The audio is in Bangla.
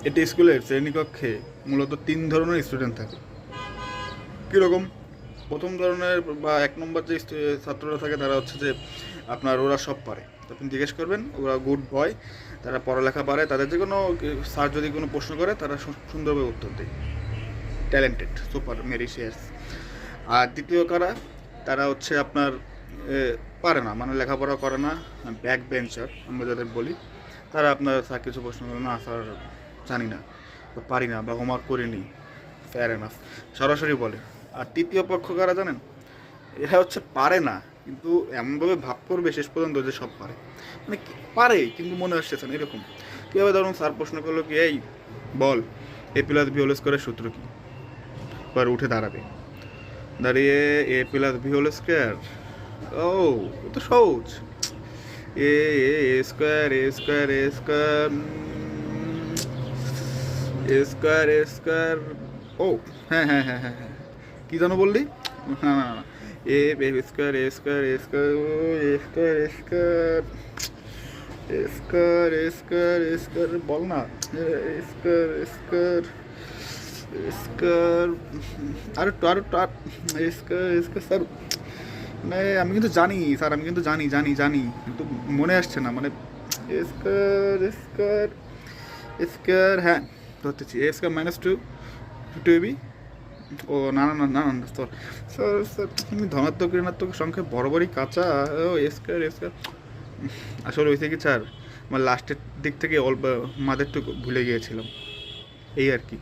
এটি স্কুলের শ্রেণীকক্ষে মূলত 3 ধরনের স্টুডেন্ট থাকে। কীরকম? প্রথম ধরনের বা 1 নম্বর যে ছাত্ররা থাকে তারা হচ্ছে যে আপনার ওরা সব পারে। আপনি জিজ্ঞেস করবেন, ওরা গুড বয়, তারা পড়ালেখা পারে, তাদের যে কোনো স্যার যদি কোনো প্রশ্ন করে তারা সুন্দরভাবে উত্তর দেয়, ট্যালেন্টেড, সুপার মেরিশিয়াস। আর দ্বিতীয় কারা, তারা হচ্ছে আপনার পারে না, মানে লেখাপড়া করে না, ব্যাক বেঞ্চার আমরা যাদের বলি। তারা আপনার স্যার কিছু প্রশ্ন করে, না স্যার জানি না বা পারি না বা হোমওয়ার্ক করিনি, ফেয়ার এনাফ, সরাসরি বলে। আর তৃতীয় পক্ষ কারা জানেন? এরা হচ্ছে পারে না, কিন্তু এমনভাবে ভাব করবে শেষ পর্যন্ত যে সব পারে, মানে পারে কিন্তু মনে আসতেছে না, এরকম। কীভাবে ধরুন স্যার প্রশ্ন করলো কি, এই বল এ প্লাস বি হোল স্কোয়ারের সূত্র কি? এবার উঠে দাঁড়াবে, দাঁড়িয়ে এ প্লাস বি হোল স্কোয়ার, ও তো সহজ, এ স্কোয়ার এ স্কোয়ার এ স্কোয়ার এ স্কোয়ার এ স্কোয়ার, ও হ্যাঁ হ্যাঁ হ্যাঁ হ্যাঁ হ্যাঁ, কী যেন বললি? না না না, এ স্কোয়ার এ স্কোয়ার এ স্কোয়ার এ স্কোয়ার এ স্কোয়ার এ স্কোয়ার এ স্কোয়ার এ স্কোয়ার, বল না, এ স্কোয়ার এ স্কোয়ার স্কোয়ার, আর একটু আর একটু, আর স্কোয়ার স্কোয়ার স্যার, মানে আমি কিন্তু জানি স্যার, আমি কিন্তু জানি জানি জানি, কিন্তু মনে আসছে না, মানে স্কোয়ার স্কোয়ার স্কোয়ার, হ্যাঁ ধরতেছি, A square minus two two AB, ও না না না না না স্যার স্যার স্যার, আমি ধনাত্মক ঋণাত্মক সংখ্যা বরাবরই কাঁচা, ও স্কোয়ার স্কোয়ার। আসলে হয়েছে কি স্যার, আমার লাস্টের দিক থেকে অল্প মাদেরটুকু ভুলে গিয়েছিলাম, এই আর কি।